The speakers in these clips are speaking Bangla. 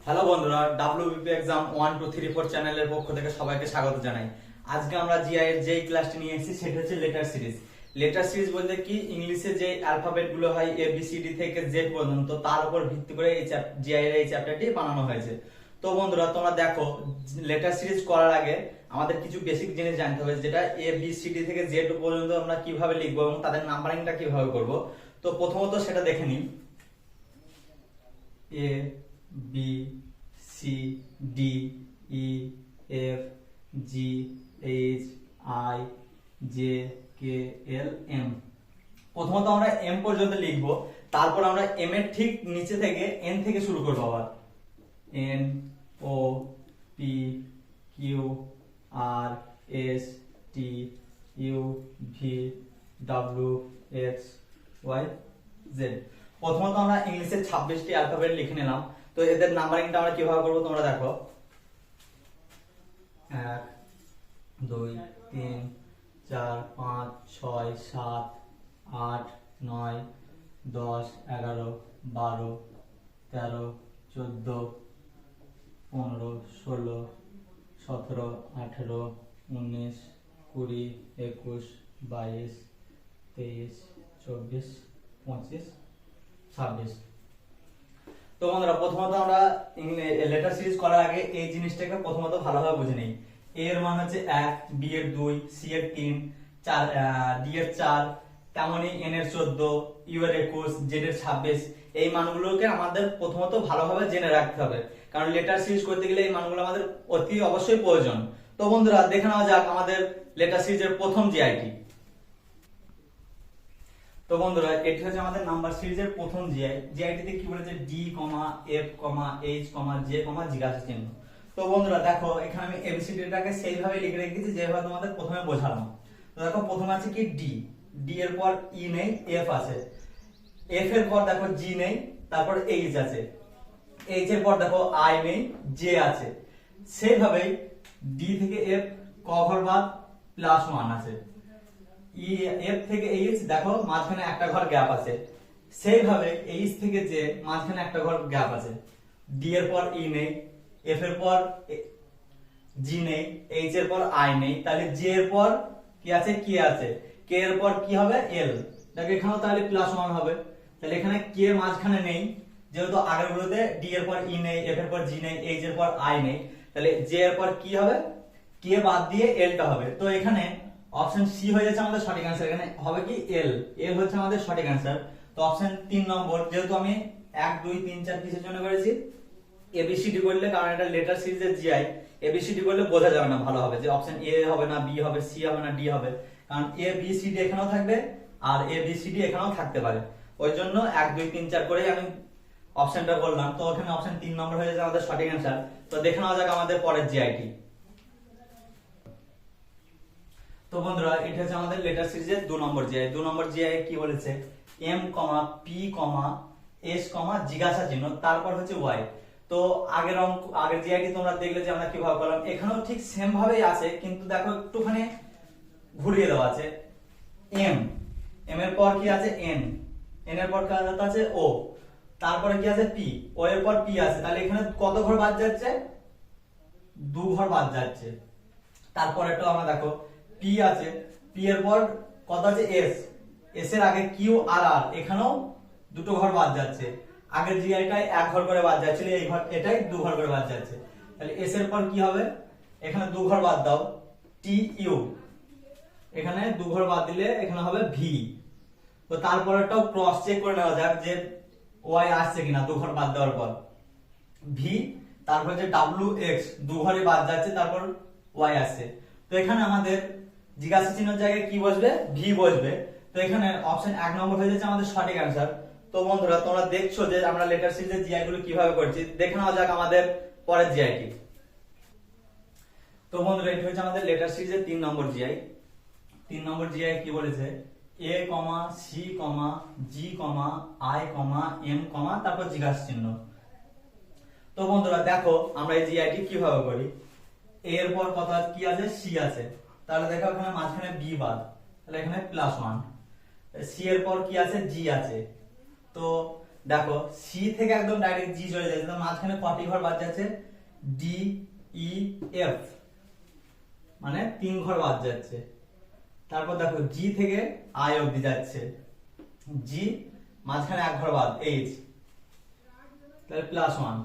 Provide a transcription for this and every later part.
হ্যালো বন্ধুরা, ডাব্লিউবিপি এক্সাম 1 2 3 4 চ্যানেলের পক্ষ থেকে সবাইকে স্বাগত জানাই। আজকে আমরা জিআই এর যে ক্লাসটি নিয়ে এসেছি সেটা হচ্ছে লেটার সিরিজ। লেটার সিরিজ বলতে কি, ইংলিশে যে অ্যালফাবেট গুলো হয় এ বি সি ডি থেকে জেড পর্যন্ত, তার উপর ভিত্তি করে এই জিআই এর এই চ্যাপ্টারটি বানানো হয়েছে। তো বন্ধুরা, তোমরা দেখো, লেটার সিরিজ করার আগে আমাদের কিছু বেসিক জিনিস জানতে হবে, যেটা এ বি সি ডি থেকে জেড পর্যন্ত আমরা কিভাবে লিখবো এবং তাদের নাম্বারিংটা কিভাবে করব। তো প্রথমত সেটা দেখে নিই। A B C D E F G H I J K L M. প্রথমত আমরা এম পর্যন্ত লিখবো, তারপর আমরা এম এর ঠিক নিচে থেকে এন থেকে শুরু করবো। আবার N O P Q R S T U V W X Y Z. প্রথমত আমরা ইংলিশের 26টি অ্যালফাবেট লিখে নিলাম। তো এদের নাম্বারিংটা আমরা কিভাবে করবো তোমরা দেখো। 1 2 3 4 5 6 7 8 9 10 11 12 13 14 15 16 17 18 19 20 21 22 23 24 25 26। তো বন্ধুরা, প্রথমত আমরা লেটার সিরিজ করার আগে এই জিনিসটাকে প্রথমত ভালোভাবে বুঝে নিই। এ এর মান হচ্ছে 1, বি এর 2, সি এর 3, ডি এর 4, তেমনি এন এর 14, ইউ এর 21, জেড এর 26। এই মানগুলোকে আমাদের প্রথমত ভালোভাবে জেনে রাখতে হবে, কারণ লেটার সিরিজ করতে গেলে এই মানগুলো আমাদের অতি অবশ্যই প্রয়োজন। তো বন্ধুরা, দেখে নেওয়া যাক আমাদের লেটার সিরিজের প্রথম জিআইটি। তো বন্ধুরা, এটি হচ্ছে আমাদের নাম্বার সিরিজের প্রথম জিআইটিতে কি বলেছে, ডি এফ এইচ জে জিজ্ঞাসা চিহ্ন। তো বন্ধুরা দেখো, এখানে আমি এবিসিডিটাকে সেইভাবে লিখে রেখেছি যেভাবে তোমাদের প্রথমে বোঝালাম। তো দেখো, প্রথমে আছে কি ডি। ডি এর পর ই নেই, এফ আছে। এফ এর পর দেখো জি নেই, তারপর এইচ আছে। এইচ এর পর দেখো আই নেই, জে আছে। সেইভাবেই ডি থেকে এফ ক ঘর বাদ +1 আছে। এফ থেকে এইচ দেখো মাঝখানে একটা ঘর গ্যাপ আছে। সেইভাবে এইচ থেকে জে মাঝখানে একটা ঘর গ্যাপ আছে। ডি এর পর ই নেই, এফ এর পর জি নেই, এইচ এর পর আই নেই, তাহলে জে এর পর কি আছে, কে আছে। কে এর পর কি হবে, এল। দেখো এখানেও তাহলে +1 হবে। তাহলে এখানে কে মাঝখানে নেই, যেহেতু আগের গুলোতে ডি এর পর ই নেই, এফ এর পর জি নেই, এইচ এর পর আই নেই, তাহলে জে এর পর কি হবে, কে বাদ দিয়ে এলটা হবে। তো এখানে অপশন সি হয়ে যাচ্ছে আমাদের সঠিক অ্যান্সার। এখানে হবে কি, এল। এল হচ্ছে আমাদের সঠিক অ্যান্সার। তো অপশন 3 নম্বর, যেহেতু আমি 1 2 3 4 কিসের জন্য করেছি, এবিসিডি করলে, কারণ এটা লেটার সিরিজের জিআই, এবিসিডি করলে বোঝা যাবে না ভালো হবে যে অপশন এ হবে না, বি হবে, সি হবে না, ডি হবে। কারণ এ বি সি ডি এখানেও থাকবে আর এ বি সি ডি এখানেও থাকতে পারে। ওই জন্য 1 2 3 4 করে আমি অপশনটা বললাম। তো ওখানে অপশন 3 নম্বর হয়ে যাচ্ছে আমাদের সঠিক অ্যান্সার। তো দেখে নেওয়া যাক আমাদের পরের জিআইটি। তো বন্ধুরা, এটা হচ্ছে আমাদের লেটার সিরিজের 2 নম্বর জিআই। 2 নম্বর জিআই কি বলেছে, এম পি এস জিজ্ঞাসা চিহ্ন, তারপর হচ্ছে ওয়াই। তো আগের জিআইটি তোমরা দেখলে যে আমরা কিভাবে করলাম, এখানেও ঠিক সেম ভাবেই আছে, কিন্তু দেখো একটুখানি ঘুরিয়ে দেওয়া আছে। এম এম এর পর কি আছে, এন। এন এর পর কি আছে, ও। তারপরে কি আছে, পি। ও এর পর পি আছে। তাহলে এখানে কত ঘর বাদ যাচ্ছে, 2 ঘর বাদ যাচ্ছে। তারপরেরটা আমরা দেখো, পি আছে, পি এর পর কত আছে, এস। এস এর আগে কিউ আর আর, এখানেও 2টো ঘর বাদ যাচ্ছে। আগের জিআইটাই 1 ঘর করে বাদ যাচ্ছিল, এই ঘর এটাই 2 ঘর করে বাদ যাচ্ছে। তাহলে এস এর পর কি হবে, এখানে 2 ঘর বাদ দাও, টি ইউ। এখানে 2 ঘর বাদ দিলে এখানে হবে ভি। তো তারপরেরটাও ক্রস চেক করে নেওয়া যাক যে ওয়াই আসছে কিনা 2 ঘর বাদ দেওয়ার পর, ভি। তারপর যে ডাব্লিউ এক্স 2 ঘরে বাদ যাচ্ছে, তারপর ওয়াই আসছে। তো এখানে আমাদের জিজ্ঞাসা চিহ্নের জায়গায় কি বসবে, ভি বসবে। তো এখানে অপশন 1 নম্বর হয়ে যাচ্ছে আমাদের সঠিক অ্যান্সার। তো বন্ধুরা, তোমরা দেখছো যে আমরা লেটার সিরিজের জিআই গুলো কিভাবে করছি। দেখে নেওয়া যাক আমাদের পরের জিআইটি। তো বন্ধুরা, এটা হচ্ছে আমাদের লেটার সিরিজের 3 নম্বর জিআই। 3 নম্বর জিআই কি বলেছে, A C G I M তারপর জিজ্ঞাসা চিহ্ন। তো বন্ধুরা দেখো, আমরা এই জিআইটি কিভাবে করি। এ এর পর কত কি আছে, সি আছে। তাহলে দেখো এখানে মাঝখানে বি বাদ, তাহলে এখানে +1। সি এর পর কি আছে, জি আছে। তো দেখো সি থেকে একদম ডাইরেক্ট জি চলে যাচ্ছে, তো মাঝখানে কটি ঘর বাদ যাচ্ছে, ডি ই এফ, মানে 3 ঘর বাদ যাচ্ছে। তারপর দেখো জি থেকে আই অবধি যাচ্ছে, জি মাঝখানে 1 ঘর বাদ, এইচ, তাহলে +1।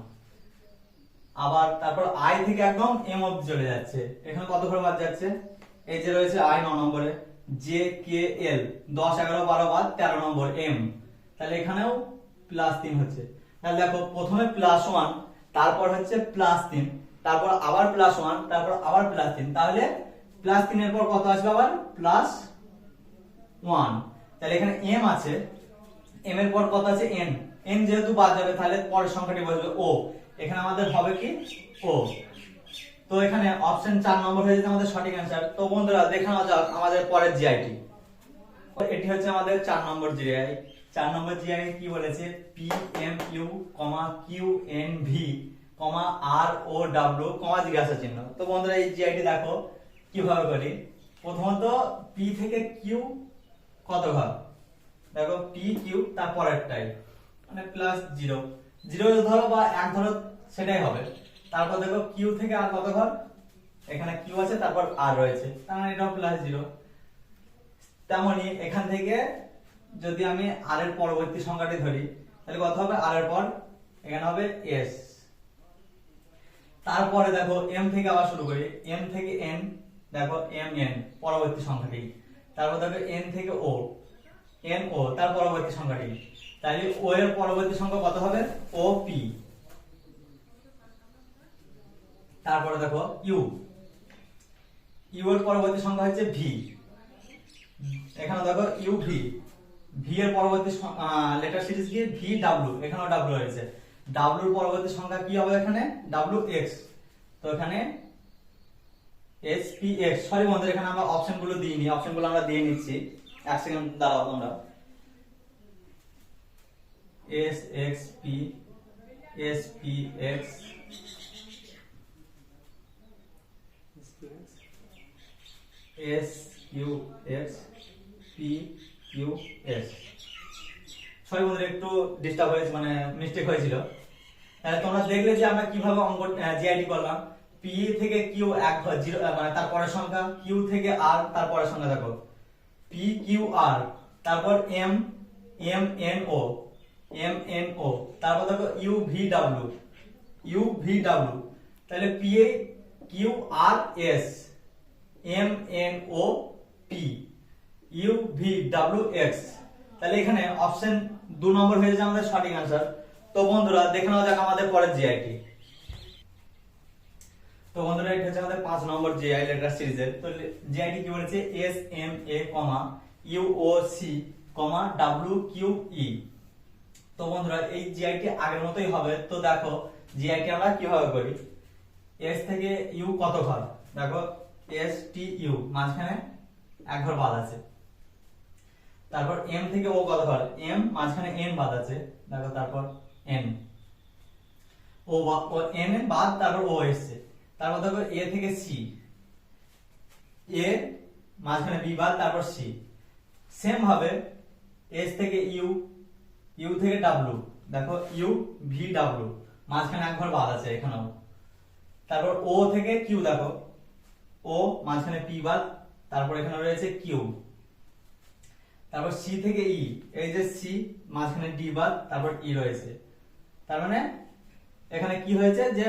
আবার তারপর আই থেকে একদম এম অবধি চলে যাচ্ছে, এখানে কত ঘর বাদ যাচ্ছে, এই যে রয়েছে আই 9 নম্বরে, জে কে এল 10 11 12 বাদ 13 নম্বর এম, তাহলে এখানেও +3 হচ্ছে। তাহলে দেখো প্রথমে +1, তারপর হচ্ছে +3, তারপর আবার +1, তারপর আবার +3, তাহলে +3 এর পর কত আসবে, আবার +1। তাহলে এখানে এম আছে, এম এর পর কত আছে, এন, এন যেহেতু বাদ যাবে তাহলে পরের সংখ্যাটি বসবে ও, এখানে আমাদের হবে কি ও। তো এখানে অপশন 4 নম্বর হয়ে যাচ্ছে আমাদের সঠিক অ্যান্সার। তো বন্ধুরা দেখে নেওয়া যাক আমাদের পরের জিআইটি। এটি হচ্ছে আমাদের 4 নম্বর জিআই। 4 নম্বর জিআই কি বলেছে, P M U, Q N V, R O W, জিজ্ঞাসা চিহ্ন। তো বন্ধুরা এই জিআইটি দেখো কিভাবে করি। প্রথমত পি থেকে কিউ কত ঘর, দেখো পি কিউ তার পরেরটাই, মানে +0, 0 ধরো বা 1 ধরো সেটাই হবে। তারপর দেখো কিউ থেকে আর কত ঘর, এখানে কিউ আছে তারপর আর রয়েছে, তার মানে এটাও +0। তেমনি এখান থেকে যদি আমি আর এর পরবর্তী সংখ্যাটি ধরি, তাহলে কত হবে, আর এর পর এখানে হবে এস। তারপরে দেখো এম থেকে আবার শুরু করি, এম থেকে এন, দেখো এম এন পরবর্তী সংখ্যাটি, তারপর দেখো এন থেকে ও, এন ও তার পরবর্তী সংখ্যাটি, তাহলে ও এর পরবর্তী সংখ্যা কত হবে, ও পি। তারপরে দেখো ইউ, ইউ এর পরবর্তী সংখ্যা হচ্ছে ভি, এখানে দেখো ইউ ভি, ভি এর পরবর্তী লেটার সিরিজ কি, ভি ডাব্লিউ, এখানেও ডাব্লিউ রয়েছে, ডাব্লিউ এর পরবর্তী সংখ্যা কি হবে, এখানে ডাব্লিউ এক্স, তো এখানে এস পি এক্স। সরি বন্ধুরা এখানে আমরা অপশন গুলো দিইনি, অপশন গুলো আমরা দিয়ে নিচ্ছি, 1 সেকেন্ড দাঁড়াও তোমরা। S X P, S P X, S Q X, P Q S. Sorry বন্ধুরা একটু ডিস্টার্ব হয়েছে, মানে মিস্টেক হয়েছিল। তাহলে তোমরা দেখলে যে আমরা কিভাবে অঙ্ক জিআইডি করলাম। পি থেকে কিউ 1 ঘর, 0 মানে তার পরের সংখ্যা, কিউ থেকে আর তার পরের সংখ্যা, দেখো পি কিউ আর, তারপর M, M N O, M N O, তারপর দেখো U V W, U V W, তাহলে P A Q R S, M N O P, U V W X. তাহলে এখানে অপশন 2 নম্বর হয়ে যাচ্ছে আমাদের সঠিক অ্যান্সার। তো বন্ধুরা দেখে নেওয়া যাক আমাদের পরের জিআইটি। তো বন্ধুরা এটা হচ্ছে আমাদের 5 নম্বর জিআই লেটার সিরিজের। তো জিআইটি কি বলেছে, S M A, U O C, W Q E. তো বন্ধুরা এই জিআইটি আগের মতোই হবে। তো দেখো জিআইটি আমরা কিভাবে করি, এস থেকে ইউ কত ঘর, দেখো এস টি ইউ মাঝখানে 1 ঘর বাদ আছে। তারপর এম থেকে ও কত ঘর, এম মাঝখানে এন বাদ আছে, দেখো তারপর এন, ও এন বাদ, তারপর ও এসছে। তারপর দেখো এ থেকে সি, এ মাঝখানে বি বাদ, তারপর সি। সেম ভাবে এস থেকে ইউ, ইউ থেকে ডাব্লিউ, দেখো ইউ ভি ডাব্লিউ মাঝখানে 1 ঘর বাদ আছে এখানেও। তারপর ও থেকে কিউ, দেখো ও মাঝখানে পি বাদ, তারপর এখানে রয়েছে কিউ। তারপর সি থেকে ই, এই যে সি মাঝখানে ডি বাদ, তারপর ই রয়েছে। তার মানে এখানে কি হয়েছে যে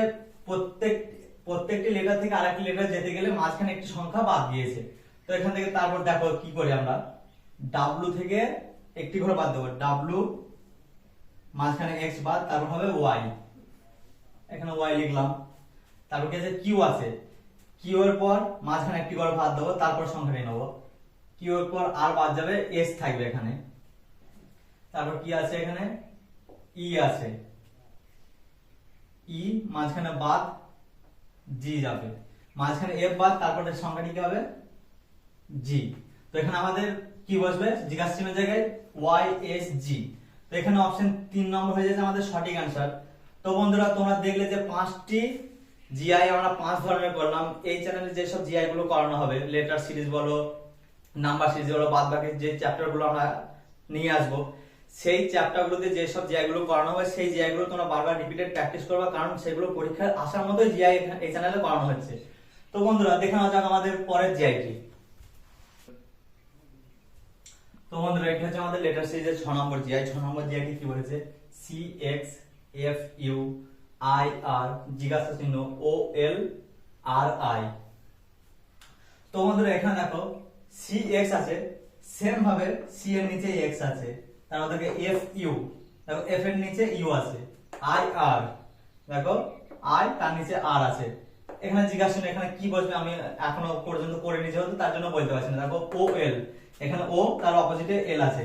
প্রত্যেকটি লেটার থেকে আরেকটি লেটার যেতে গেলে মাঝখানে একটি সংখ্যা বাদ দিয়েছে। তো এখান থেকে তারপর দেখো কি করি আমরা, ডাব্লিউ থেকে একটি ঘর বাদ দেবো, ডাব্লিউ মাঝখানে এক্স বাদ, তারপর হবে ওয়াই, এখানে ওয়াই লিখলাম। তারপর কি আছে, কিউ আছে, কিউ এর পর মাঝখানে একটি ঘর বাদ দেবো, তারপর সংখ্যাটি নেব, কিউ এর পর আর বাদ যাবে, এস থাকবে এখানে। তারপর কি আছে, এখানে ই আছে, ই মাঝখানে বাদ, জি যাবে, মাঝখানে এফ বাদ, তারপরে সংখ্যাটি কি হবে, জি। তো এখানে আমাদের কি বসবে, জিজ্ঞাসা চিহ্নের জায়গায় ওয়াই এস জি। তো এখানে অপশন 3 নম্বর হয়ে যাচ্ছে আমাদের সঠিক অ্যান্সার। তো বন্ধুরা তোমরা দেখলে যে 5টি জিআই আমরা 5 ধরনের করলাম। এই চ্যানেলে যেসব জিআই গুলো করানো হবে, লেটার সিরিজ বলো, নাম্বার সিরিজ বলো, বাদ বাকি যে চ্যাপ্টার গুলো আমরা নিয়ে আসবো, সেই চ্যাপ্টারগুলোতে যে সব জিআই গুলো করানো হয় সেই জিআই গুলো তোমরা বারবার রিপিটেড প্র্যাকটিস করবা, কারণ সেগুলো পরীক্ষায় আসার মতোই জিআই এই চ্যানেলে করানো হচ্ছে। তো বন্ধুরা দেখে নেওয়া যাক আমাদের পরের জিআই কি। তো বন্ধুরা এটা হচ্ছে আমাদের লেটার সিরিজের 6 নম্বর জিআই। 6 নম্বর জিআই কি বলেছে? C X F U I R জিজ্ঞাসা চিহ্ন ও এল আর আই। তো বন্ধুরা এখানে দেখো সি এক্স আছে, সেম ভাবে সি এর নিচে এক্স আছে, তার মধ্যে এফ ইউ, দেখো এফ এর নিচে ইউ আছে, আই আর, দেখো আই তার নিচে আর আছে। এখানে জিজ্ঞাসা চিহ্ন এখানে কি বসবে আমি এখনো পর্যন্ত করিনি যেহেতু তার জন্য বলতে পারছি না। দেখো ও এল, এখানে ও তার অপোজিটে এল আছে,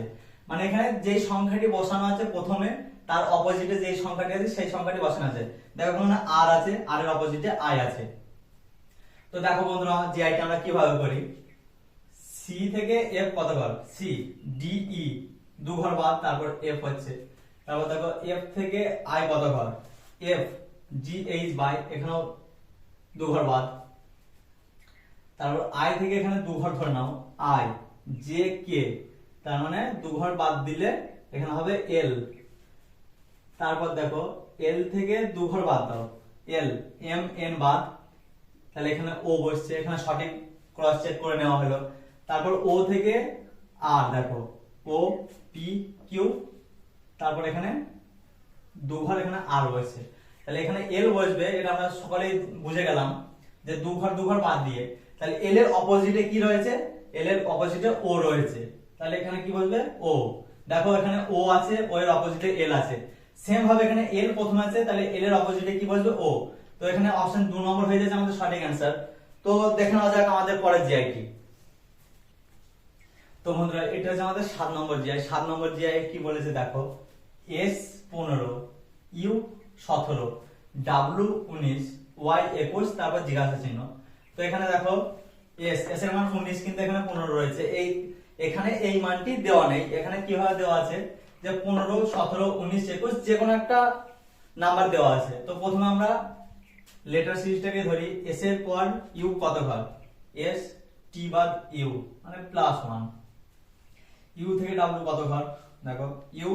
মানে এখানে যে সংখ্যাটি বসানো আছে প্রথমে তার অপোজিটে যে সংখ্যাটি আছে সেই সংখ্যাটি বসানো আছে। দেখো এখানে আর আছে, আর এর অপোজিটে আই আছে। তো দেখো বন্ধুরা জিআইটা আমরা কিভাবে করি, সি থেকে এফ কত ঘর, সি ডি ই 2 ঘর বাদ, তারপর এফ হচ্ছে, তারপর দেখো এফ থেকে আই কত ঘর, এফ জি এইচ বাই এখানেও 2 ঘর বাদ, তারপর আই থেকে এখানে 2 ঘর ধরে নাও, আই জে কে, তার মানে 2 ঘর বাদ দিলে এখানে হবে এল, তারপর দেখো এল থেকে 2 ঘর বাদ দাও, এল এম এন বাদ, তাহলে এখানে ও বসছে, এখানে সঠিক ক্রস চেক করে নেওয়া হলো। তারপর ও থেকে আর, দেখো ও পি কিউ, তারপর এখানে 2 ঘর এখানে আর বসছে, তাহলে এখানে এল বসবে, এটা আমরা সকলেই বুঝে গেলাম যে 2 ঘর বাদ দিয়ে, তাহলে এল এর অপোজিটে কি রয়েছে, এল এর অপোজিটে ও রয়েছে, তাহলে এখানে কি বসবে ও। দেখো এখানে ও আছে, ও এর অপোজিটে এল আছে, সেম ভাবে এখানে এল প্রথম আছে, তাহলে এল এর অপোজিটে কি বসবে ও। তো এখানে অপশন 2 নম্বর হয়ে যাচ্ছে আমাদের সঠিক অ্যান্সার। তো দেখে নেওয়া যাক আমাদের পরের জিআই কি। তো বন্ধুরা এটা হচ্ছে আমাদের 7 নম্বর জিআই। 7 নম্বর জিআই কি বলেছে দেখো, এস 15 ইউ 17 ডাব্লিউ 19 ওয়াই 21, তারপর জিজ্ঞাসা চিহ্ন। তো এখানে দেখো এস এর মান 19 কিন্তু এখানে 15 রয়েছে, এই এখানে এই মানটি দেওয়া নেই, এখানে কিভাবে দেওয়া আছে যে 15 17 19 21 যে কোনো একটা নাম্বার দেওয়া আছে। তো প্রথমে আমরা লেটার সিরিজটাকে ধরি, এস এর পর ইউ কত ঘর, এস টি বাদ ইউ মানে +1, ইউ থেকে ডাব্লিউ কত ঘর, দেখো ইউ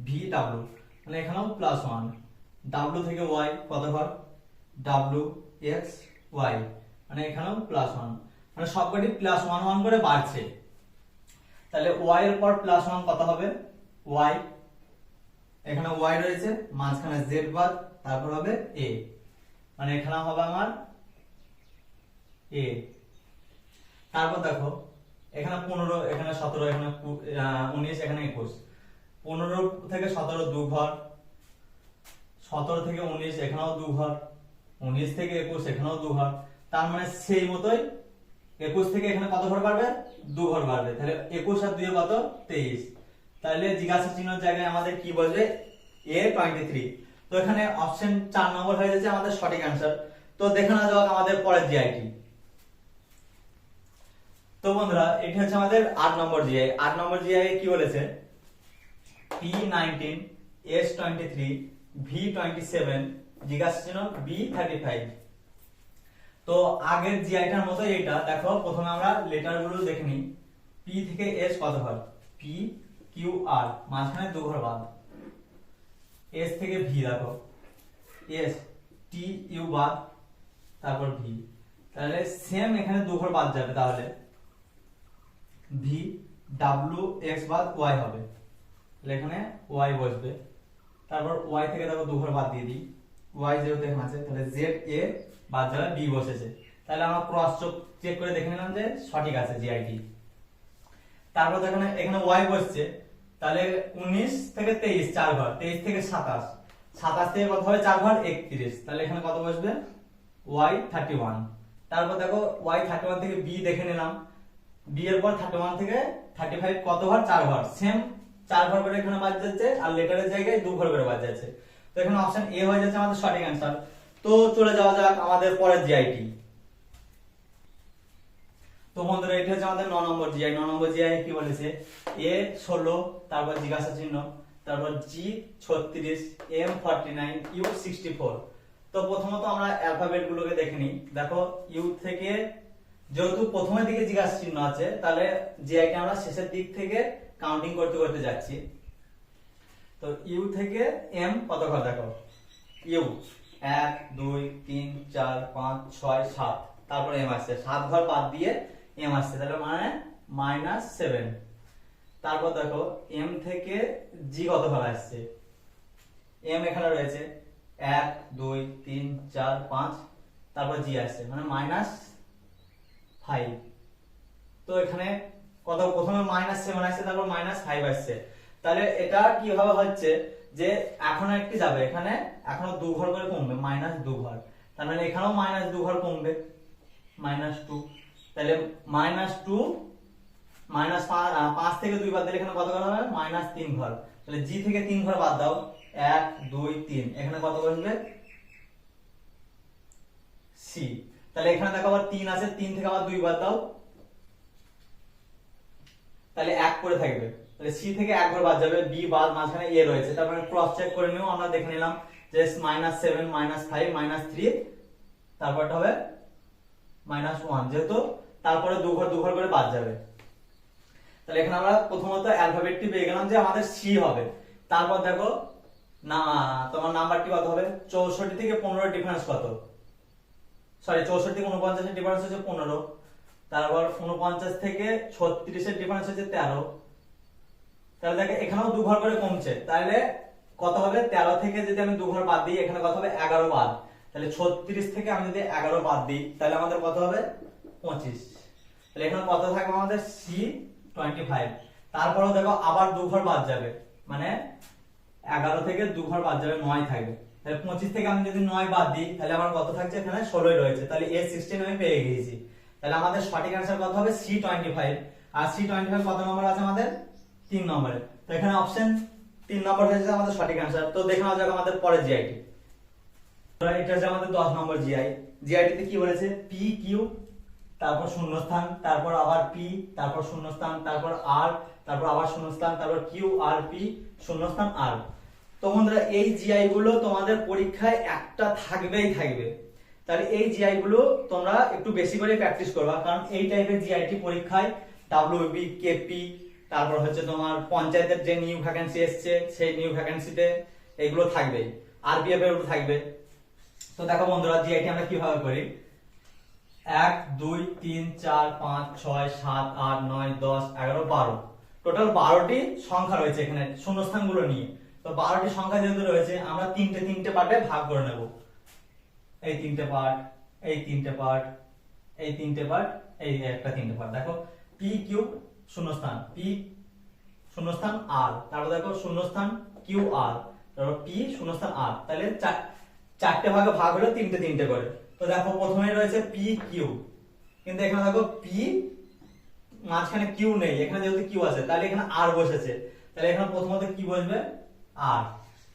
ভি ডাব্লিউ মানে এখানেও +1, ডাব্লিউ থেকে ওয়াই কত ঘর, ডাব্লিউ এক্স ওয়াই মানে এখানেও +1, মানে সবকটি +1 করে বাড়ছে। তাহলে ওয়াই এর পর +1 কত হবে, ওয়াই, এখানে ওয়াই রয়েছে, মাঝখানে জেড বাদ, তারপর হবে এ, মানে এখানে হবে আমার এ। তারপর দেখো এখানে 15 এখানে 17 এখানে 19 এখানে 21, 15 থেকে 17 2 ঘর, 17 থেকে 19 এখানেও 2 ঘর, 19 থেকে 21 এখানেও 2 ঘর, তার মানে সেই মতোই 21 থেকে এখানে কত ঘর বাড়বে, 2 ঘর বাড়বে, তাহলে 21 আর 2 কত 23, তাহলে জিজ্ঞাসা চিহ্নের জায়গায় আমাদের কি বসবে, এ 23। তো এখানে অপশন 4 নম্বর হয়ে যাচ্ছে আমাদের সঠিক অ্যান্সার। তো দেখে নেওয়া যাক আমাদের পরের জিআই কি। তো বন্ধুরা এটা হচ্ছে আমাদের 8 নম্বর জিআই। 8 নম্বর জিআই কি বলেছে, P19 S23 V27 জিজ্ঞাসা চিহ্ন B35। তো আগের জিআইটার মতো এটা দেখো, প্রথমে আমরা লেটার গুলো দেখে নিই। P থেকে S কত ঘর, P Q R মাঝখানে 2 ঘর বাদ, S থেকে V দেখো S T U বাদ, তারপর V, তাহলে সেম এখানে 2 ঘর বাদ যাবে, তাহলে V W X বাদ Y হবে, তাহলে এখানে Y বসবে, তারপর Y থেকে দেখো 2 ঘর বাদ দিয়ে দিই, Y যেহেতু এখানে আছে তাহলে Z A বাদ যাবে, B বসেছে, তাহলে আমরা ক্রস চেক করে দেখে নিলাম যে সঠিক আছে জিআইটি। তারপর দেখো এখানে Y বসছে, তাহলে 19 থেকে 23 4 ঘর, 23 থেকে 27, 27 থেকে কত হবে 4 ঘর 31, তাহলে এখানে কত বসবে Y31। তারপর দেখো Y31 থেকে B দেখে নিলাম, B এর পর 31 থেকে 35 কত ঘর 4 ঘর, সেম 4 ঘর করে এখানে বাদ যাচ্ছে, আর লেটারের জায়গায় 2 ঘর করে বাদ যাচ্ছে। তো এখানে অপশন এ হয়ে যাচ্ছে আমাদের সঠিক অ্যান্সার। তো চলে যাওয়া যাক আমাদের পরের জিআইটি। তো বন্ধুরা এটা হচ্ছে আমাদের 9 নম্বর জিআই। 9 নম্বর জিআই কি বলেছে, এ 16 তারপর জিজ্ঞাসা চিহ্ন, তারপর জি 36 এম 49 ইউ 64। তো প্রথমত আমরা অ্যালফাবেট গুলোকে দেখে নিই। দেখো ইউ থেকে যেহেতু প্রথমের দিকে জিজ্ঞাসা চিহ্ন আছে, তাহলে জিআইটা আমরা শেষের দিক থেকে কাউন্টিং করতে করতে যাচ্ছি। তো ইউ থেকে এম কত ঘর দেখো, ইউ 1 2 3 4 5 6 7, তারপর এম আসছে 7 ঘর বাদ দিয়ে এম আসছে, তাহলে মানে -7। তারপর দেখো এম থেকে জি কত ঘর আসছে, এম এখানে রয়েছে 1 2 3 4 5, তারপর জি আসছে মানে -5। তো এখানে কত, প্রথমে -7 আসছে, তারপর -5 আসছে। তাহলে এটা কিভাবে হচ্ছে যে এখনো একটি যাবে, এখানে এখনো 2 ঘর করে কমবে, -2 ঘর, তার মানে এখানেও -2 ঘর কমবে, -2। তাহলে -2 5 থেকে 2 বাদ দিলে এখানে কত ঘর হবে, -3 ঘর। তাহলে জি থেকে 3 ঘর বাদ দাও, 1 2 3, এখানে কত বসবে, সি। তাহলে এখানে দেখো আবার 3 আছে, 3 থেকে আবার 2 বাদ দাও, তাহলে 1 করে থাকবে। তাহলে সি থেকে 1 ঘর বাদ যাবে, বি বাদ, মাঝখানে এ রয়েছে, তারপরে ক্রস চেক করে নিও, আমরা দেখে নিলাম যে -7 -5 -3, তারপরটা হবে -1, যেহেতু তারপরে 2 ঘর করে বাদ যাবে। তাহলে এখানে আমরা প্রথমত অ্যালফাবেটটি পেয়ে গেলাম যে আমাদের সি হবে। তারপর দেখো না তোমার নাম্বারটি কত হবে, 64 থেকে 15 ডিফারেন্স কত, সরি 64 থেকে 49 এর ডিফারেন্স হচ্ছে 15, তারপর 49 থেকে 36 এর ডিফারেন্স হচ্ছে 13। তাহলে দেখো এখানেও 2 ঘর করে কমছে, তাহলে কত হবে, 13 থেকে যদি আমি 2 ঘর বাদ দিই, এখানে কত হবে 11 বাদ। তাহলে 36 থেকে আমি যদি 11 বাদ দিই, তাহলে আমাদের কত হবে 25। তাহলে এখানে কত থাকবে আমাদের সি 25। তারপরেও দেখো আবার 2 ঘর বাদ যাবে, মানে 11 থেকে 2 ঘর বাদ যাবে, 9 থাকবে। তাহলে 25 থেকে আমি যদি 9 বাদ দিই, তাহলে আমার কত থাকছে, এখানে 16ই রয়েছে, তাহলে এ 16 আমি পেয়ে গেছি। তাহলে আমাদের সঠিক অ্যান্সার কত হবে, সি 25। আর সি 25 কত নম্বর আছে আমাদের, 3 নম্বরে। তো এখানে অপশন 3 নম্বর হয়েছে আমাদের সঠিক অ্যান্সার। তো দেখে নেওয়া যাক আমাদের পরের জিআইটি। এটা হচ্ছে আমাদের 10 নম্বর জিআই। জিআইটিতে কি বলেছে, পি কিউ, তারপর শূন্যস্থান, তারপর আবার পি, তারপর শূন্যস্থান, তারপর আর, তারপর আবার শূন্যস্থান, তারপর কিউ আর পি শূন্যস্থান আর। তো বন্ধুরা এই জিআই গুলো তোমাদের পরীক্ষায় একটা থাকবেই থাকবে। তাহলে এই জিআই গুলো তোমরা একটু বেশি করে প্র্যাকটিস করবা, কারণ এই টাইপের জিআইটি পরীক্ষায় ডাব্লিউবি, কেপি, তারপর হচ্ছে তোমার পঞ্চায়েতের যে নিউ ভ্যাকেন্সি এসছে সেই নিউ ভ্যাকেন্সিতে এগুলো থাকবেই, আরপিএফ এর থাকবে। তো দেখো বন্ধুরা জিআইটি আমরা কিভাবে করি, 1 2 3 4 5 6 7 8 9 10 11 12, টোটাল 12টি সংখ্যা রয়েছে এখানে শূন্যস্থানগুলো নিয়ে। তো 12টি সংখ্যা যেহেতু রয়েছে, আমরা তিনটে পার্টে ভাগ করে নেব, এই 3টে পার্ট, এই 3টে পার্ট, এই 3টে পার্ট, এই একটা 3টে পার্ট। দেখো পি কিউ শূন্যস্থান, পি শূন্যস্থান আর, তারপর দেখো শূন্যস্থান কিউ আর, তারপর পি শূন্যস্থান আর। তাহলে চারটে ভাগে ভাগ হলো তিনটে করে। তো দেখো প্রথমে রয়েছে পি কিউ, কিন্তু এখানে দেখো পি মাঝখানে কিউ নেই, এখানে যেহেতু কিউ আছে তাহলে এখানে আর বসেছে, তাহলে এখানে প্রথমত কি বসবে, আর।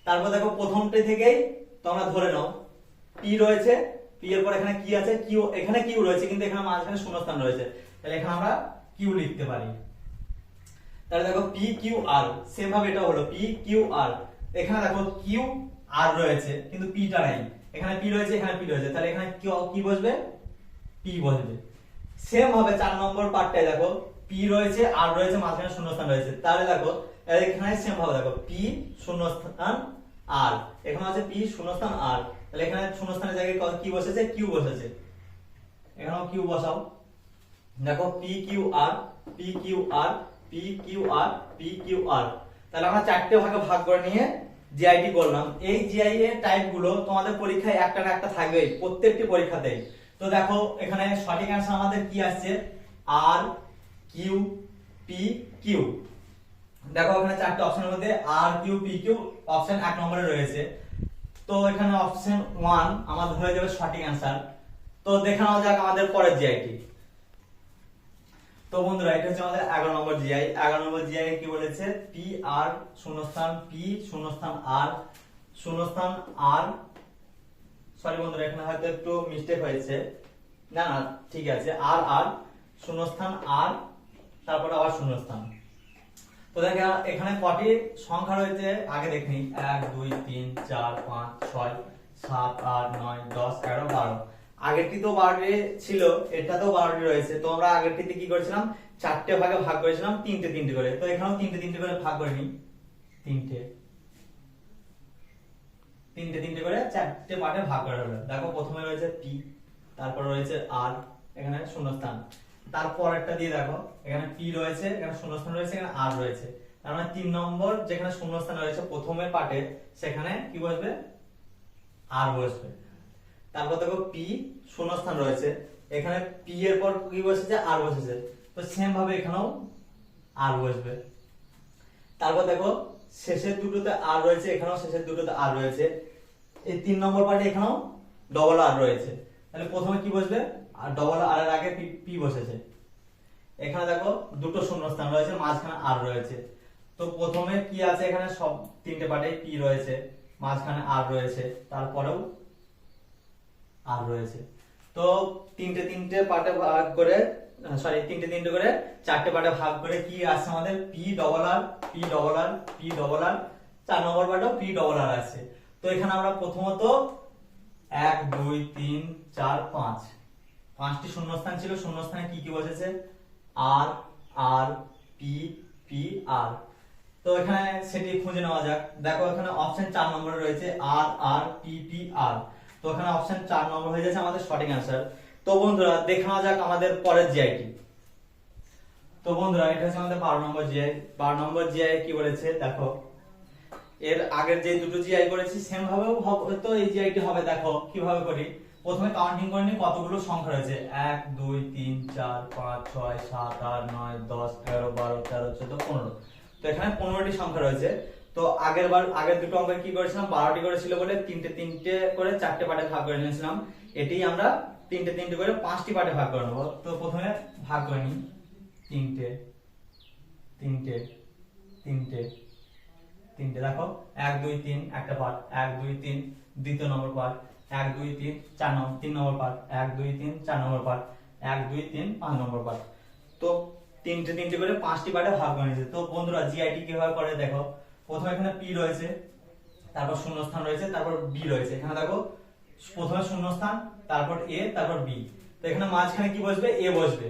তারপর দেখো প্রথমটি থেকেই তোমরা ধরে নাও পি রয়েছে, পি এর পর এখানে কি আছে, কিউ, এখানে কিউ রয়েছে কিন্তু এখানে মাঝখানে শূন্যস্থান রয়েছে, তাহলে এখানে আমরা কিউ লিখতে পারি। তাহলে দেখো পি কিউ আর, সেম ভাবে এটা হলো পি কিউ আর, এখানে দেখো কিউ আর রয়েছে কিন্তু পিটা নাই, এখানে পি রয়েছে এখানে পি রয়েছে, তাহলে এখানে কি বসবে, পি বসবে। সেম ভাবে 4 নম্বর পার্টটায় দেখো পি রয়েছে আর রয়েছে, মাঝখানে শূন্যস্থান রয়েছে, তাহলে দেখো এখানে সেম ভাবে দেখো পি শূন্যস্থান আর, এখানে আছে পি শূন্যস্থান আর, তাহলে এখানে শূন্যস্থানের জায়গায় কি বসেছে, কিউ বসেছে, এখানেও কিউ বসাও। দেখো পি কিউ আর, পি কিউ আর, পি কিউ আর, পি কিউ আর। তাহলে আমরা চারটে ভাগে ভাগ করে নিয়ে জিআইটি করলাম। এই জিআই এর টাইপ গুলো তোমাদের পরীক্ষায় একটা না একটা থাকবেই, প্রত্যেকটি পরীক্ষাতেই। তো দেখো এখানে সঠিক অ্যান্সার আমাদের কি আসছে, আর কিউ পি কিউ। দেখো এখানে চারটি অপশনের মধ্যে আর কিউ পি কিউ অপশন 1 নম্বরে রয়েছে। তো এখানে অপশন 1 আমাদের হয়ে যাবে সঠিক অ্যান্সার। তো দেখে নেওয়া যাক আমাদের পরের জিআইটি। তো বন্ধুরা এটা হচ্ছে আমাদের 11 নম্বর জিআই। 11 নম্বর জিআই কি বলেছে, পি আর শূন্যস্থান পি শূন্যস্থান আর শূন্যস্থান আর, সরি বন্ধুরা এখানে হয়তো একটু মিস্টেক হয়েছে, না না ঠিক আছে, আর আর শূন্যস্থান আর, তারপর আবার শূন্যস্থান। তো দেখো এখানে কটি সংখ্যা রয়েছে আগে দেখে নিই, 1 2 3 4 5 6 7 8 9 10 11 12। আগেরটি তো 12টি ছিল, এটাতেও 12টি রয়েছে। তো আমরা আগেরটিতে কি করেছিলাম, চারটে ভাগে ভাগ করেছিলাম তিনটে করে। তো এখানেও তিনটে করে ভাগ করে নিই, তিনটে তিনটে তিনটে করে চারটে পার্টে ভাগ করা হলো। দেখো প্রথমে রয়েছে পি, তারপর রয়েছে আর, এখানে শূন্যস্থান, তারপর একটা দিয়ে দেখো এখানে পি রয়েছে, এখানে শূন্যস্থান রয়েছে, এখানে আর রয়েছে, তার মানে 3 নম্বর যেখানে শূন্যস্থান রয়েছে প্রথমের পার্টে সেখানে কি বসবে, আর বসবে। তারপর দেখো পি শূন্যস্থান রয়েছে, এখানে পি এর পর কি বসেছে, আর বসেছে, তো সেম ভাবে এখানেও আর বসবে। তারপর দেখো শেষের দুটোতে আর রয়েছে, এখানেও শেষের দুটোতে আর রয়েছে, এই 3 নম্বর পার্টে এখানেও ডবল আর রয়েছে, তাহলে প্রথমে কি বসবে, আর ডবল আর এর আগে পি বসেছে। এখানে দেখো দুটো শূন্যস্থান রয়েছে, মাঝখানে আর রয়েছে, তো প্রথমে কি আছে, এখানে সব তিনটে পার্টে পি রয়েছে, মাঝখানে আর রয়েছে, তারপরেও আর রয়েছে। তো তিনটে তিনটে পার্টে ভাগ করে, সরি তিনটে তিনটে করে চারটে পার্টে ভাগ করে কি আসছে আমাদের, পি ডবল আর, পি ডবল আর, পি ডবল আর, 4 নম্বর পার্টেও পি ডবল আর আছে। তো এখানে আমরা প্রথমত 1 2 3 4 5 পাঁচটি শূন্যস্থান ছিল, শূন্যস্থানে কি কি বসেছে, আর আর পি পি আর। তো এখানে সেটি খুঁজে নেওয়া যাক। দেখো এখানে অপশন 4 নম্বরে রয়েছে আর আর পি পি আর, তো এখানে অপশন 4 নম্বর হয়ে যাচ্ছে আমাদের সঠিক অ্যান্সার। তো বন্ধুরা দেখে নেওয়া যাক আমাদের পরের জিআইটি। তো বন্ধুরা এটা হচ্ছে আমাদের 12 নম্বর জিআই। 12 নম্বর জিআই কি বলেছে দেখো, এর আগের যে দুটো জিআই করেছি সেম ভাবেও তো এই জিআইটি হবে। দেখো কিভাবে করি, প্রথমে কাউন্টিং করে নিই কতগুলো সংখ্যা রয়েছে, 1 2 3 4 5 6 7 8 9 10 11 12 13 14 15। তো এখানে 15টি সংখ্যা রয়েছে। তো আগের দুটো অঙ্কে কি করেছিলাম, 12টি করেছিল বলে তিনটে তিনটে করে চারটে পার্টে ভাগ করে নিয়েছিলাম, এটি আমরা তিনটে তিনটে করে 5টি পার্টে ভাগ করে নেবো। তো প্রথমে ভাগ করে নিই, তিনটে তিনটে তিনটে তিনটে, দেখো 1 2 3 একটা পার্ট, 1 2 3 দ্বিতীয় নম্বর পার্ট, 1 2 3 4 নম্বর 3 নম্বর পার্ট, 1 2 3 4 নম্বর পার্ট, 1 2 3 5 নম্বর পার্ট। তো তিনটে তিনটে করে 5টি পার্টে ভাগ করে নিয়েছে। তো বন্ধুরা জিআইটি কিভাবে করে দেখো, প্রথমে এখানে পি রয়েছে, তারপর শূন্যস্থান রয়েছে, তারপর বি রয়েছে, এখানে দেখো প্রথমে শূন্যস্থান, তারপর এ, তারপর বি, তো এখানে মাঝখানে কি বসবে, এ বসবে।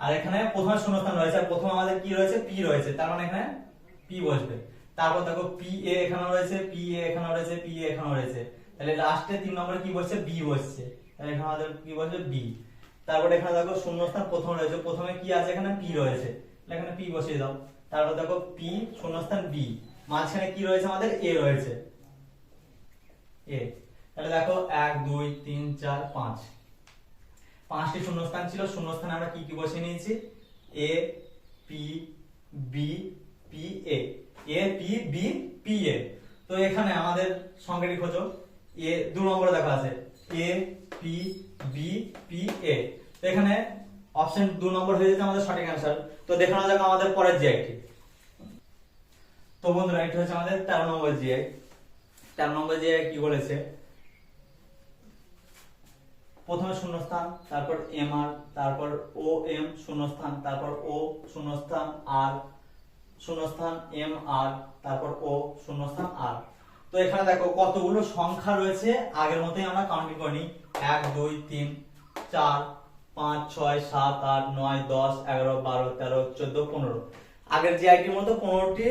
আর এখানে প্রথমে শূন্যস্থান রয়েছে, আর প্রথমে আমাদের কি রয়েছে, পি রয়েছে, তার মানে এখানে পি বসবে। তারপর দেখো পি এ এখানে রয়েছে, পি এ এখানে রয়েছে, পি এ এখানে রয়েছে, তাহলে লাস্টে 3 নম্বরে কি বসছে, বি বসছে, তাহলে এখানে আমাদের কি বসবে, বি। তারপর এখানে দেখো শূন্যস্থান প্রথমে রয়েছে, প্রথমে কি আছে, এখানে পি রয়েছে, তাহলে এখানে পি বসিয়ে দাও। তারপর দেখো পি শূন্যস্থান বি, মাঝখানে কি রয়েছে আমাদের, এ রয়েছে, এ, তাহলে দেখো 1 2 3 4 5 5টি শূন্যস্থান ছিল, শূন্যস্থানে আমরা কি কি বসিয়ে নিয়েছি, A P B P A, A P B P A. তো এখানে আমাদের সংখ্যাটি খোঁজো, এ 2 নম্বরে দেখা আছে, A P B P A, তো এখানে অপশন 2 নম্বর হয়ে যাচ্ছে আমাদের সঠিক অ্যান্সার। তো দেখানো যাক আমাদের পরের জিআইটি। তো বন্ধুরা এটা হচ্ছে আমাদের 13 নম্বর জিআই। 13 নম্বর জিআই কি বলেছে, প্রথমে শূন্যস্থান, তারপর এম আর, তারপর ও এম শূন্যস্থান, তারপর ও শূন্যস্থান আর শূন্যস্থান এম আর, তারপর ও শূন্যস্থান আর। তো এখানে দেখো কতগুলো সংখ্যা রয়েছে, আগের মতোই আমরা কাউন্টিং করে নিই, 1 2 3 4 5 6 7 8 9 10 11 12 13 14 15। আগের জিআইটির মতো 15টি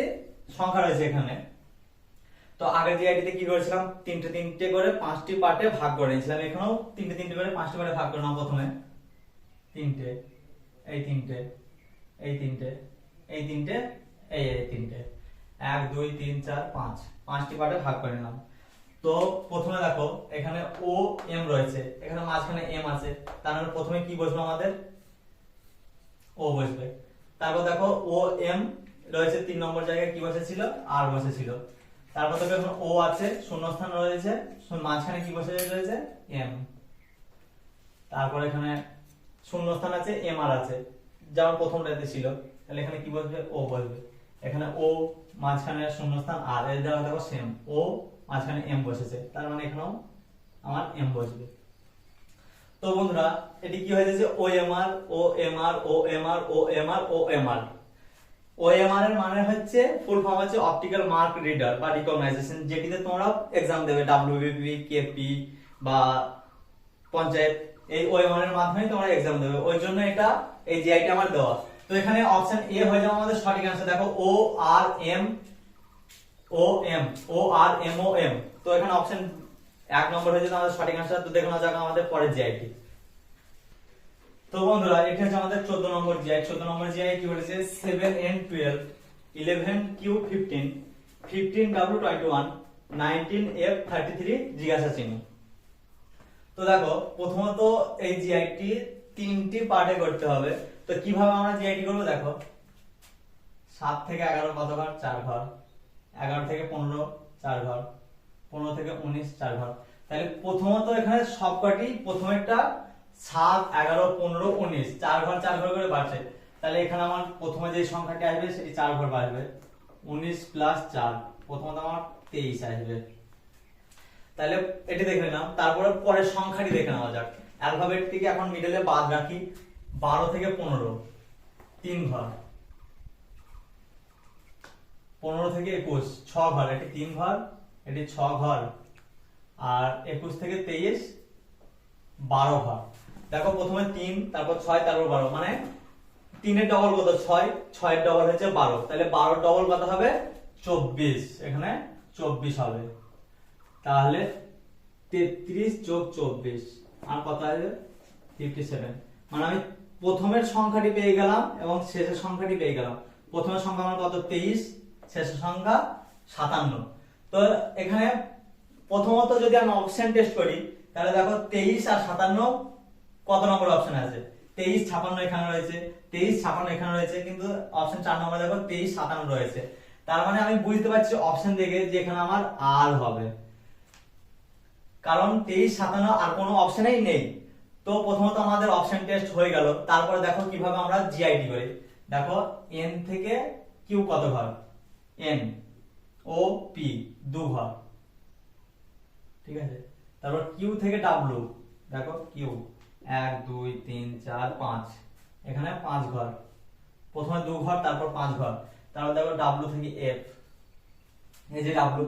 সংখ্যা রয়েছে এখানে। তো আগের জিআইটিতে কি করেছিলাম, তিনটে তিনটে করে 5টি পার্টে ভাগ করে নিয়েছিলাম, এখানেও তিনটে তিনটে করে 5টি পার্টে ভাগ করে নাও। প্রথমে তিনটে, এই তিনটে, এই তিনটে, এই তিনটে, এই তিনটে, 1 2 3 4 5 5টি পার্টে ভাগ করে নিলাম। তো প্রথমে দেখো এখানে ও এম রয়েছে, এখানে মাঝখানে এম আছে, তার মানে প্রথমে কি বসবে আমাদের, ও বসবে। তারপর দেখো ও এম রয়েছে 3 নম্বর জায়গায় কি বসেছিল, আর বসেছিল। তারপর দেখো এখন ও আছে, শূন্যস্থান রয়েছে, মাঝখানে কি বসে রয়েছে, এম। তারপর এখানে শূন্যস্থান আছে, এম আর আছে, যেমন প্রথমটাতে ছিল, তাহলে এখানে কি বসবে, ও বসবে। এখানে ও মাঝখানে শূন্যস্থান আর, এর জায়গা দেখো সেম, ও মাঝখানে এম বসেছে, তার মানে এখানেও আমার এম বসবে। তো বন্ধুরা এটি কি হয়ে যাচ্ছে, ও এম আর, ও এম আর, ও এম আর, ও এম আর, ও এম আর। ওএমআর এর মানে হচ্ছে ফুল ফর্ম হচ্ছে অপটিক্যাল মার্ক রিডার বা রিকগনাইজেশন, যেটিতে তোমরা एग्जाम দেবে ডব্লিউবিপি, কেপি বা পঞ্চায়েত, এই ওএমআর এর মাধ্যমে তোমরা एग्जाम দেবে, ওই জন্য এটা এই জিআইটি আমার দেওয়া। তো এখানে অপশন এ হয়ে যাবে আমাদের সঠিক অ্যানসার। দেখো ও আর এম ও এম, ও আর এম ও এম। তো এখানে অপশন 1 নম্বর হয়ে যেত আমাদের সঠিক आंसर। তো দেখুন যাক আমাদের পরের জিআইটি। তো বন্ধুরা এটা হচ্ছে আমাদের 14 নম্বর জিআই। 14 নম্বর জিআই কি বলেছে 7N12 11Q15 15W21 19F33 জিজ্ঞাসা চিহ্ন। তো দেখো প্রথমত এই জিআইটি তিনটি পার্টে করতে হবে। তো কিভাবে আমরা জিআইটি করব দেখো 7 থেকে 11 কত ঘর 4 ঘর, 11 থেকে 15 4 ঘর, 15 থেকে 19 4 ঘর। তাহলে প্রথমত এখানে সবকটি প্রথমেরটা 7 11 15 19 4 ঘর 4 ঘর করে বাড়ছে। তাহলে এখানে আমার প্রথমে যে সংখ্যাটি আসবে সেটি 4 ঘর বাড়বে, 19 প্লাস 4 প্রথমত আমার 23 আসবে। তাহলে এটি দেখে নিলাম। তারপরে পরের সংখ্যাটি দেখে নেওয়া যাক। অ্যালফাবেটটিকে এখন মিডলে বাদ রাখি। 12 থেকে 15 3 ঘর, 15 থেকে 21 6 ঘর, এটি 3 ঘর, এটি 6 ঘর, আর 21 থেকে 23 12 ঘর। দেখো প্রথমে 3 তারপর 6 তারপর 12, মানে 3 এর ডবল কত 6, 6 এর ডবল হচ্ছে 12। তাহলে 12 ডবল কত হবে 24, এখানে 24 হবে। তাহলে 33 যোগ 24 আর কত আসবে 57। মানে আমি প্রথমের সংখ্যাটি পেয়ে গেলাম এবং শেষের সংখ্যাটি পেয়ে গেলাম। প্রথমের সংখ্যা আমার কত 23, শেষের সংখ্যা 57। তো এখানে প্রথমত যদি আমি অপশন টেস্ট করি তাহলে দেখো 23 আর 57 কত নম্বর অপশন আছে 23 56 এখানে রয়েছে, 23 56 এখানে রয়েছে, কিন্তু অপশন 4 নম্বরে দেখো 23 57 রয়েছে। তার মানে আমি বুঝতে পারছি অপশন দেখে যে এখানে আমার আর হবে, কারণ 23 57 আর কোনো অপশনেই নেই। তো প্রথমত আমাদের অপশন টেস্ট হয়ে গেল। তারপরে দেখো কিভাবে আমরা জিআইটি করি। দেখো এন থেকে কিউ কত ঘর, এন ও পি 2 ঘর, ঠিক আছে। তারপর কিউ থেকে ডাব্লিউ, দেখো কিউ 1 2 3 4 5, এখানে 5 ঘর, প্রথমে 2 ঘর তারপর 5 ঘর। তারপর দেখো ডাব্লিউ থেকে এফ, এই যে ডাব্লিউ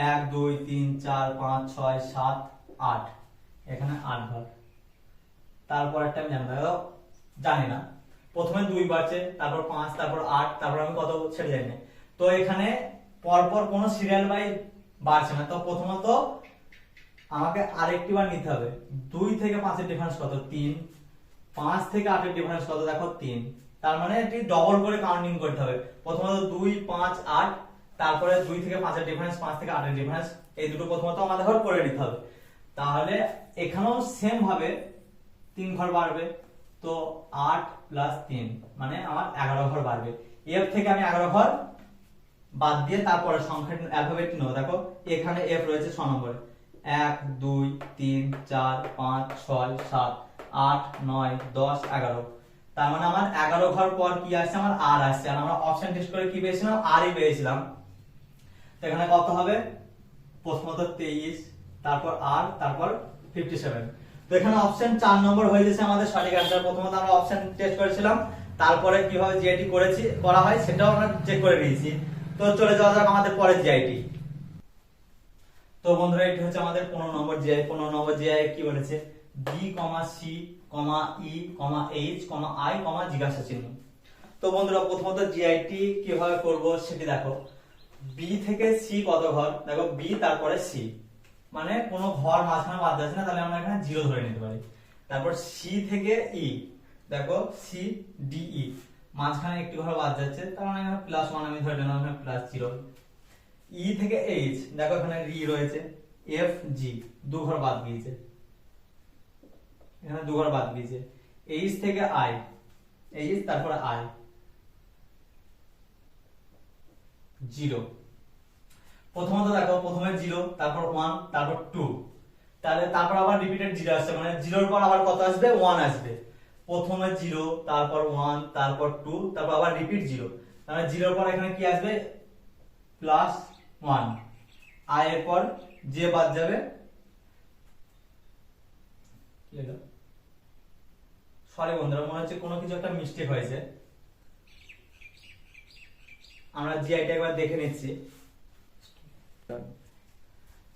1 2 3 4 5 6 7 8, এখানে 8 ঘর। তারপর একটা আমি জানি না, প্রথমে 2 বাড়ছে তারপর 5 তারপর 8 তারপর আমি কত ছেড়ে যাই না। তো এখানে পরপর কোনো সিরিয়াল বাই বাড়ছে না। তো প্রথমত আমাকে আরেকটি বার নিতে হবে। 2 থেকে 5 এর ডিফারেন্স কত 3, 5 থেকে 8 এর ডিফারেন্স কত দেখো 3। তার মানে এটি ডবল করে কাউন্টিং করতে হবে। প্রথমত 2 5 8, তারপরে 2 থেকে 5 এর ডিফারেন্স, 5 থেকে 8 এর ডিফারেন্স, এই দুটো প্রথমত আমাদের ঘর করে নিতে হবে। তাহলে এখানেও সেম ভাবে 3 ঘর বাড়বে। তো 8 প্লাস 3 মানে আমার 11 ঘর বাড়বে। এফ থেকে আমি 11 ঘর বাদ দিয়ে তারপরে সংখ্যা অ্যালফাবেট নেব। দেখো এখানে এফ রয়েছে 6 নম্বরে, 1 2 3 4 5 6 7 8 9 10 11। তার মানে আমার 11 ঘর পর কি আসছে আমার আর আসছে। আর আমরা অপশন টেস্ট করে কি পেয়েছিলাম আরই পেয়েছিলাম। তো এখানে কত হবে প্রথমত 23, তারপর আর, তারপর 57। তো এখানে অপশন 4 নম্বর হয়ে গেছে আমাদের সঠিক आंसर। প্রথমত আমরা অপশন টেস্ট করেছিলাম, তারপরে কিভাবে জিআইটি করা হয় সেটাও আমরা চেক করে নিয়েছি। তো চলে যাওয়া যাক আমাদের পরের জিআইটি। তো বন্ধুরা এটা হচ্ছে আমাদের 15 নম্বর জিআই। 15 নম্বর জিআই কি বলেছে B, C, E, H, I, জিজ্ঞাসা চিহ্ন। তো বন্ধুরা প্রথমত জিআইটি কিভাবে করব সেটি দেখো। বি থেকে সি কত ঘর, দেখো বি তারপরে সি, মানে কোনো ঘর মাঝখানে বাদ যাচ্ছে না, তাহলে আমরা এখানে 0 ধরে নিতে পারি। তারপর সি থেকে ই, দেখো সি ডি ই, মাঝখানে একটি ঘর বাদ যাচ্ছে, তার মানে এখানে +1 আমি ধরে নিলাম, এখানে +0। ই থেকে এইচ, দেখো এখানে রি রয়েছে, এফ জি 2 ঘর বাদ গিয়েছে, এখানে 2 ঘর বাদ গিয়েছে। এইচ থেকে আই, এইচ তারপরে আই 0। প্রথমত দেখো প্রথমে 0, তারপর 1, তারপর 2, তাহলে তারপর আবার রিপিটেড 0 আসছে, মানে 0 এর পর আবার কত আসবে 1 আসবে। প্রথমে 0, তারপর 1, তারপর 2, তারপর আবার রিপিট 0, তাহলে 0 এর পর এখানে কি আসবে +1। আই এর পর যে বাদ যাবে, কি হলো সরি বন্ধুরা মনে হচ্ছে কোনো কিছু একটা মিস্টেক হয়েছে, আমরা জিআইটা একবার দেখে নিচ্ছি।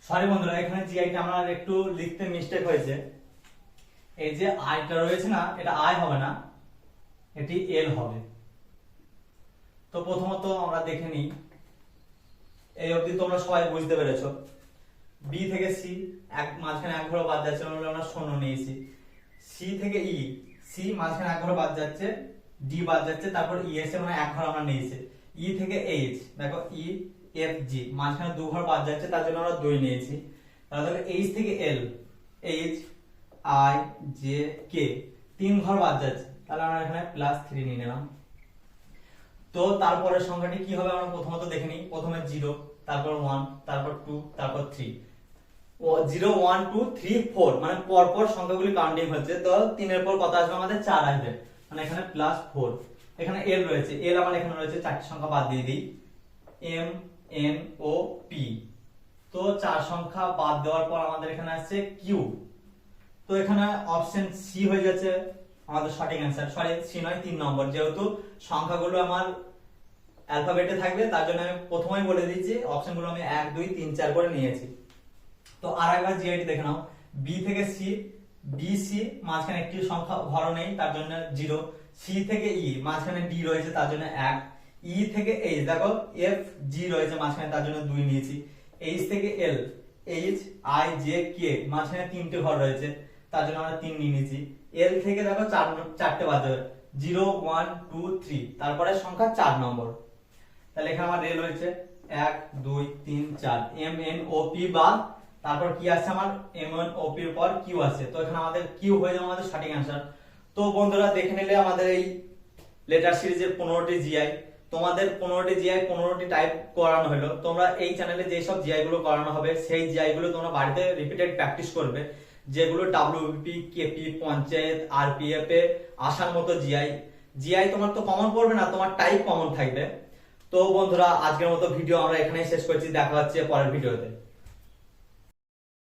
সরি বন্ধুরা এখানে জিআইটা আমার একটু লিখতে মিস্টেক হয়েছে। এই যে আইটা রয়েছে না, এটা আই হবে না, এটি এল হবে। তো প্রথমত আমরা দেখে নিই এই অবধি তোমরা সবাই বুঝতে পেরেছো। বি থেকে সি মাঝখানে এক ঘর বাদ যাচ্ছে, আমরা শূন্য নিয়েছি। সি থেকে ই, সি মাঝখানে এক ঘর বাদ যাচ্ছে, ডি বাদ যাচ্ছে, তারপর ই এসে মানে এক ঘর আমরা নিয়েছি। ই থেকে এইচ, দেখো ই এফ জি মাঝখানে দু ঘর বাদ যাচ্ছে, তার জন্য আমরা 2 নিয়েছি। তাহলে এইচ থেকে এল, এইচ আই জে কে 3 ঘর বাদ যাচ্ছে, তাহলে আমরা এখানে +3 নিয়ে নিলাম। তো তারপরের সংখ্যাটি কি হবে আমরা প্রথমত দেখে নিই। প্রথমে 0, তারপর 1, তারপর 2, তারপর 3। 0 1 2 3 4 মানে পরপর সংখ্যাগুলি কাউন্টিং হচ্ছে। তো 3 এর পর কত আসবে আমাদের 4 আসবে, মানে এখানে +4। এখানে এল রয়েছে, এল আমার এখানে রয়েছে, 4টি সংখ্যা বাদ দিয়ে দিই, এম এন ও পি। তো 4 সংখ্যা বাদ দেওয়ার পর আমাদের এখানে আসছে কিউ। তো এখানে অপশন সি হয়ে যাচ্ছে আমাদের সঠিক অ্যান্সার। সরি, সি নয়, 3 নম্বর, যেহেতু সংখ্যাগুলো আমার অ্যালফাবেটে থাকবে তার জন্য আমি প্রথমেই বলে দিচ্ছি অপশনগুলো আমি 1 2 3 4 করে নিয়েছি। তো আরেকবার জিআইটি দেখে নাও। বি থেকে সি, বি সি মাঝখানে একটি সংখ্যা ঘর নেই তার জন্য 0। সি থেকে ই মাঝখানে ডি রয়েছে তার জন্য 1। ই থেকে এইচ, দেখো এফ জি রয়েছে মাঝখানে তার জন্য 2 নিয়েছি। এইচ থেকে এল, এইচ আই জে কে মাঝখানে 3টে ঘর রয়েছে তার জন্য আমরা 3 নিয়ে নিয়েছি। এল থেকে দেখো 4টে বাদ যাবে, 0 1 2 3, তারপরে সংখ্যা 4 নম্বর। তাহলে এখানে আমার রেল হয়েছে 1 2 3 4, এম এন ও পি বাদ, তারপর কি আসছে আমার এম এন ও পি এর পর কিউ আছে। তো এখানে আমাদের কিউ হয়ে যাবে আমাদের সঠিক অ্যান্সার। তো বন্ধুরা দেখে নিলে আমাদের এই লেটার সিরিজের 15টি জিআই, তোমাদের 15টি জিআই 15টি টাইপ করানো হলো। তোমরা এই চ্যানেলে যে সব জিআই গুলো করানো হবে সেই জিআই গুলো তোমরা বাড়িতে রিপিটেড প্র্যাকটিস করবে, যেগুলো ডাব্লিউবিপি কেপি পঞ্চায়েত আরপিএফ এ আসার মতো জিআই। জিআই তোমার তো কমন পড়বে না, তোমার টাইপ কমন থাকবে। তো বন্ধুরা আজকের মতো ভিডিও আমরা এখানেই শেষ করছি, দেখা হচ্ছে পরের ভিডিওতে।